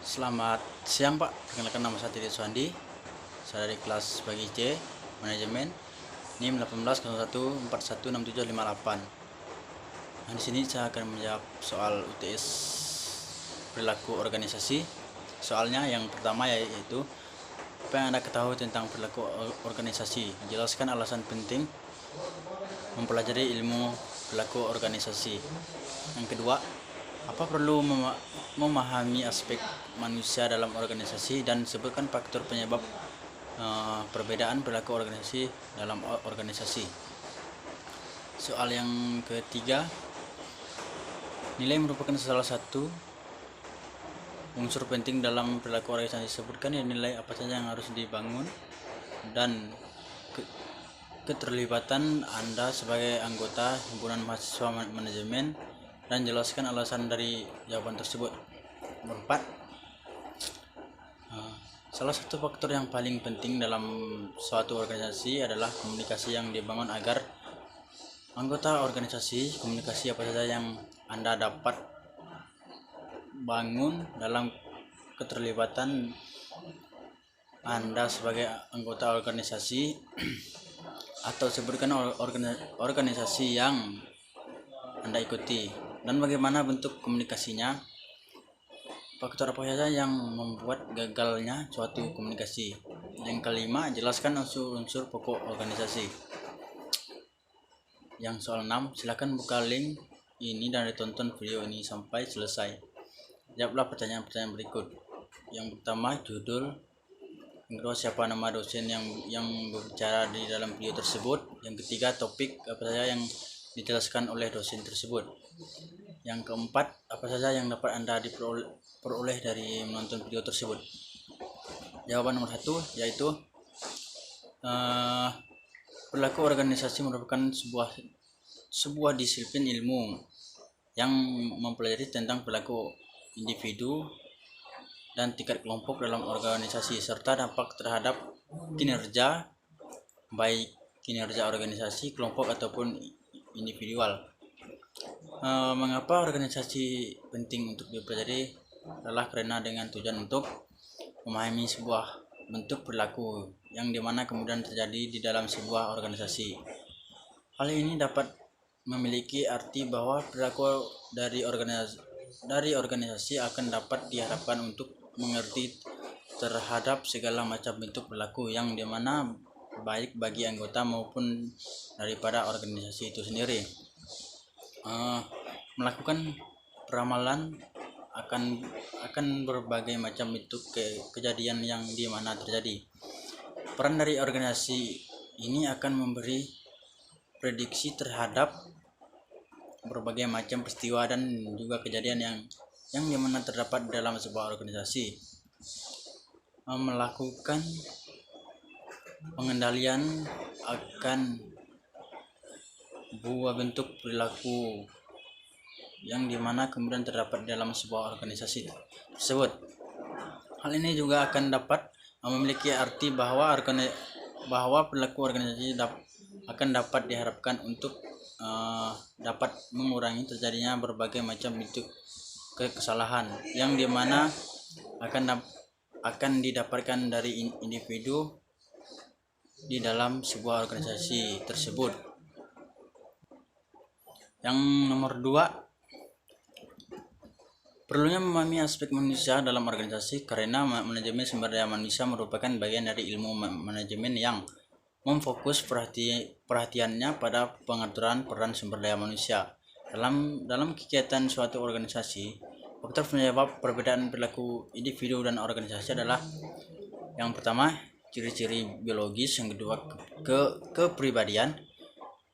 Selamat siang Pak, perkenalkan nama saya Titi Suandi. Saya dari kelas bagi C, manajemen, NIM 1801416758. Nah, di sini saya akan menjawab soal UTS perilaku organisasi. Soalnya yang pertama yaitu apa yang Anda ketahui tentang perilaku organisasi. Jelaskan alasan penting mempelajari ilmu perilaku organisasi. Yang kedua, apa perlu memahami aspek manusia dalam organisasi dan sebutkan faktor penyebab perbedaan perilaku organisasi dalam organisasi. Soal yang ketiga, nilai merupakan salah satu unsur penting dalam perilaku organisasi. Sebutkan nilai apa saja yang harus dibangun dan keterlibatan Anda sebagai anggota himpunan mahasiswa manajemen, dan jelaskan alasan dari jawaban tersebut. Keempat, salah satu faktor yang paling penting dalam suatu organisasi adalah komunikasi yang dibangun agar anggota organisasi. Komunikasi apa saja yang Anda dapat bangun dalam keterlibatan Anda sebagai anggota organisasi, atau sebutkan organisasi yang Anda ikuti dan bagaimana bentuk komunikasinya. Faktor apa saja yang membuat gagalnya suatu komunikasi. Yang kelima, jelaskan unsur-unsur pokok organisasi. Yang soal 6, silakan buka link ini dan ditonton video ini sampai selesai. Jawablah pertanyaan-pertanyaan berikut. Yang pertama, judul. Yang kedua, siapa nama dosen yang berbicara di dalam video tersebut. Yang ketiga, topik apa saja yang dijelaskan oleh dosen tersebut. Yang keempat, apa saja yang dapat Anda diperoleh dari menonton video tersebut. Jawaban nomor 1 yaitu perilaku organisasi merupakan sebuah disiplin ilmu yang mempelajari tentang perilaku individu dan tingkat kelompok dalam organisasi serta dampak terhadap kinerja, baik kinerja organisasi, kelompok ataupun individual. Mengapa organisasi penting untuk dipelajari adalah karena dengan tujuan untuk memahami sebuah bentuk perilaku yang dimana kemudian terjadi di dalam sebuah organisasi. Hal ini dapat memiliki arti bahwa perilaku dari organisasi akan dapat diharapkan untuk mengerti terhadap segala macam bentuk perilaku yang dimana baik bagi anggota maupun daripada organisasi itu sendiri. Melakukan peramalan akan berbagai macam bentuk kejadian yang dimana terjadi. Peran dari organisasi ini akan memberi prediksi terhadap berbagai macam peristiwa dan juga kejadian yang dimana terdapat dalam sebuah organisasi. Melakukan pengendalian akan buah bentuk perilaku yang dimana kemudian terdapat dalam sebuah organisasi tersebut. Hal ini juga akan dapat memiliki arti bahwa perilaku organisasi akan dapat diharapkan untuk dapat mengurangi terjadinya berbagai macam bentuk kesalahan yang dimana akan didapatkan dari individu di dalam sebuah organisasi tersebut. Yang nomor 2, perlunya memahami aspek manusia dalam organisasi karena manajemen sumber daya manusia merupakan bagian dari ilmu manajemen yang memfokus perhatiannya pada pengaturan peran sumber daya manusia dalam kegiatan suatu organisasi. Faktor penyebab perbedaan perilaku individu dan organisasi adalah yang pertama, ciri-ciri biologis, yang kedua, kepribadian,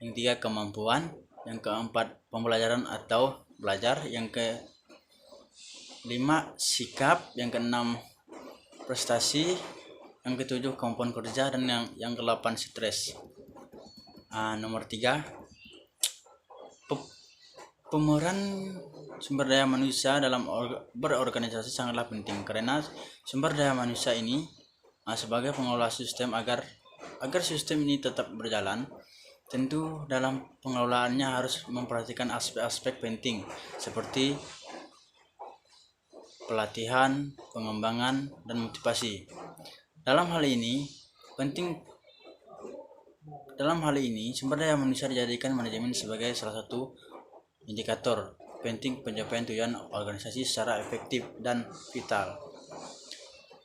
yang ketiga, kemampuan, yang keempat, pembelajaran atau belajar, yang kelima, sikap, yang keenam, prestasi, yang ketujuh, kemampuan kerja, dan yang ke-8, stres. Nomor 3, pemeran sumber daya manusia dalam berorganisasi sangatlah penting karena sumber daya manusia ini sebagai pengelola sistem agar sistem ini tetap berjalan. Tentu dalam pengelolaannya harus memperhatikan aspek-aspek penting seperti pelatihan, pengembangan, dan motivasi. Dalam hal ini, sumber daya manusia dijadikan manajemen sebagai salah satu indikator penting pencapaian tujuan organisasi secara efektif dan vital.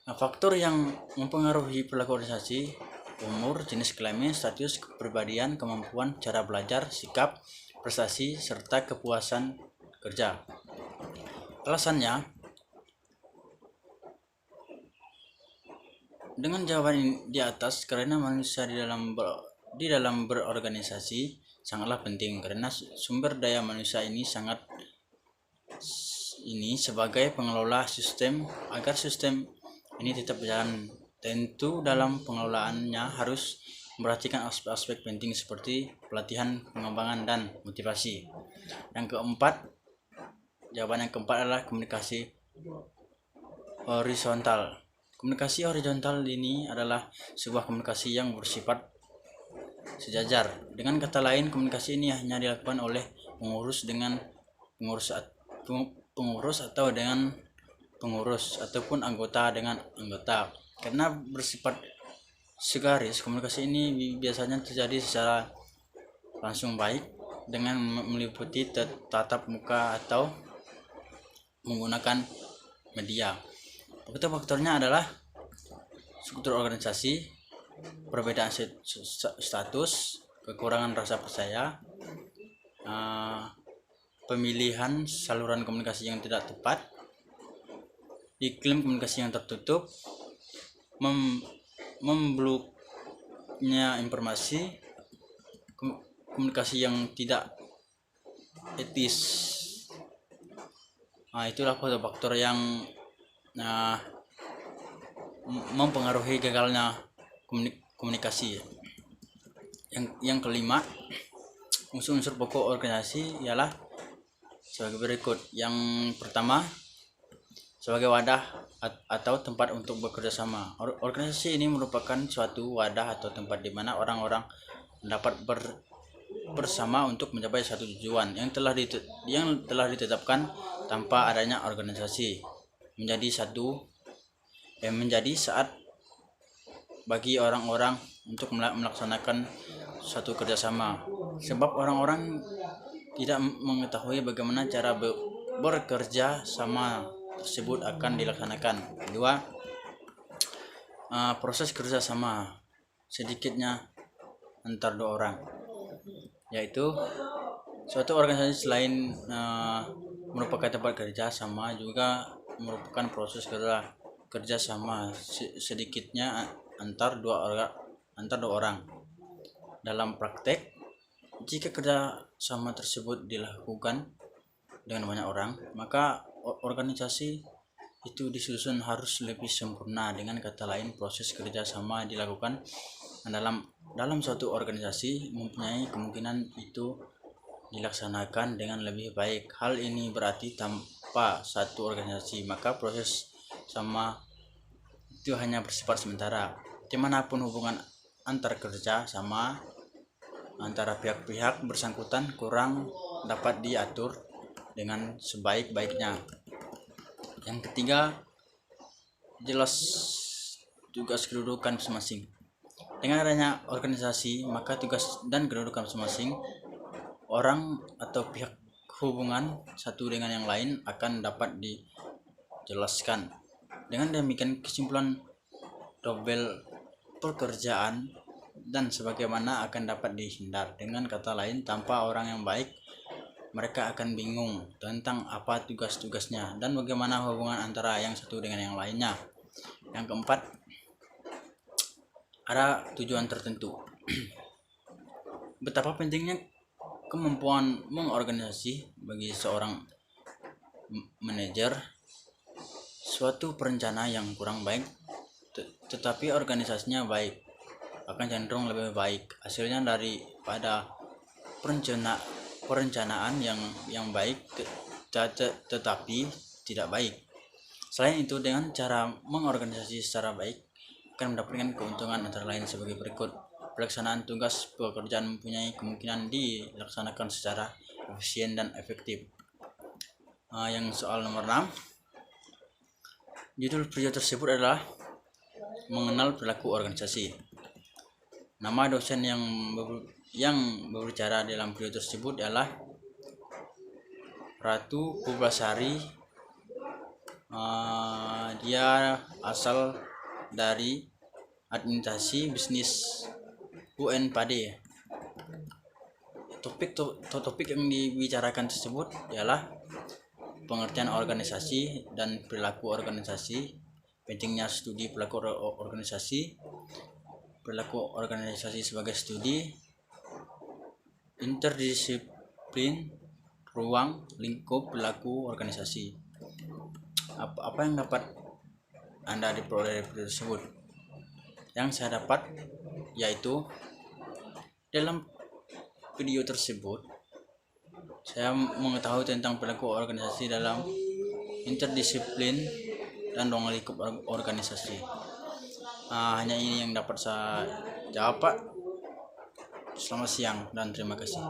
Nah, faktor yang mempengaruhi perilaku organisasi: umur, jenis kelamin, status kepribadian, kemampuan, cara belajar, sikap, prestasi, serta kepuasan kerja. Alasannya, dengan jawaban di atas, karena manusia di dalam berorganisasi sangatlah penting, karena sumber daya manusia ini sebagai pengelola sistem. Agar sistem ini tetap berjalan, tentu dalam pengelolaannya harus memperhatikan aspek-aspek penting seperti pelatihan, pengembangan, dan motivasi. Jawaban yang keempat adalah komunikasi horizontal. Komunikasi horizontal ini adalah sebuah komunikasi yang bersifat sejajar. Dengan kata lain, komunikasi ini hanya dilakukan oleh pengurus dengan pengurus atau dengan pengurus, ataupun anggota dengan anggota. Karena bersifat segaris, komunikasi ini biasanya terjadi secara langsung, baik dengan meliputi tatap muka atau menggunakan media. Faktor-faktornya adalah struktur organisasi, perbedaan status, kekurangan rasa percaya, pemilihan saluran komunikasi yang tidak tepat, iklim komunikasi yang tertutup, membloknya informasi, komunikasi yang tidak etis. Itulah faktor-faktor yang mempengaruhi gagalnya komunikasi. Yang kelima, unsur-unsur pokok organisasi ialah sebagai berikut. Yang pertama, sebagai wadah atau tempat untuk bekerja sama. Organisasi ini merupakan suatu wadah atau tempat di mana orang-orang dapat bersama untuk mencapai satu tujuan yang telah ditetapkan. Tanpa adanya organisasi, menjadi saat bagi orang-orang untuk melaksanakan suatu kerjasama, sebab orang-orang tidak mengetahui bagaimana cara bekerja sama tersebut akan dilaksanakan. Kedua, proses kerjasama sedikitnya antar dua orang, yaitu suatu organisasi selain merupakan tempat kerja sama juga merupakan proses kerja sama sedikitnya antar dua orang. Dalam praktek, jika kerja sama tersebut dilakukan dengan banyak orang, maka organisasi itu disusun harus lebih sempurna. Dengan kata lain, proses kerja sama dilakukan dalam suatu organisasi mempunyai kemungkinan itu dilaksanakan dengan lebih baik. Hal ini berarti tanpa satu organisasi, maka proses sama itu hanya bersifat sementara. Dimanapun hubungan antar kerja sama antara pihak-pihak bersangkutan kurang dapat diatur dengan sebaik-baiknya. Yang ketiga, jelas tugas kedudukan masing-masing. Dengan adanya organisasi, maka tugas dan kedudukan masing-masing orang atau pihak hubungan satu dengan yang lain akan dapat dijelaskan. Dengan demikian, kesimpulan double pekerjaan dan sebagaimana akan dapat dihindar. Dengan kata lain, tanpa orang yang baik, mereka akan bingung tentang apa tugas-tugasnya dan bagaimana hubungan antara yang satu dengan yang lainnya. Yang keempat, ada tujuan tertentu. Betapa pentingnya kemampuan mengorganisasi bagi seorang manajer. Suatu perencana yang kurang baik tetapi organisasinya baik akan cenderung lebih baik hasilnya daripada perencanaan yang baik tetapi tidak baik. Selain itu, dengan cara mengorganisasi secara baik akan mendapatkan keuntungan antara lain sebagai berikut. Pelaksanaan tugas pekerjaan mempunyai kemungkinan dilaksanakan secara efisien dan efektif. Yang soal nomor 6, Judul video tersebut adalah mengenal perilaku organisasi. Nama dosen yang berbicara dalam video tersebut adalah Ratu Purbasari. Dia asal dari administrasi bisnis UNPAD. Topik yang dibicarakan tersebut ialah pengertian organisasi dan perilaku organisasi, pentingnya studi perilaku organisasi, perilaku organisasi sebagai studi, interdisiplin, ruang lingkup perilaku organisasi. Apa yang dapat Anda diperoleh dari video tersebut? Yang saya dapat yaitu dalam video tersebut saya mengetahui tentang perilaku organisasi dalam interdisiplin dan ruang lingkup organisasi. Hanya ini yang dapat saya jawab, Pak. Selamat siang dan terima kasih.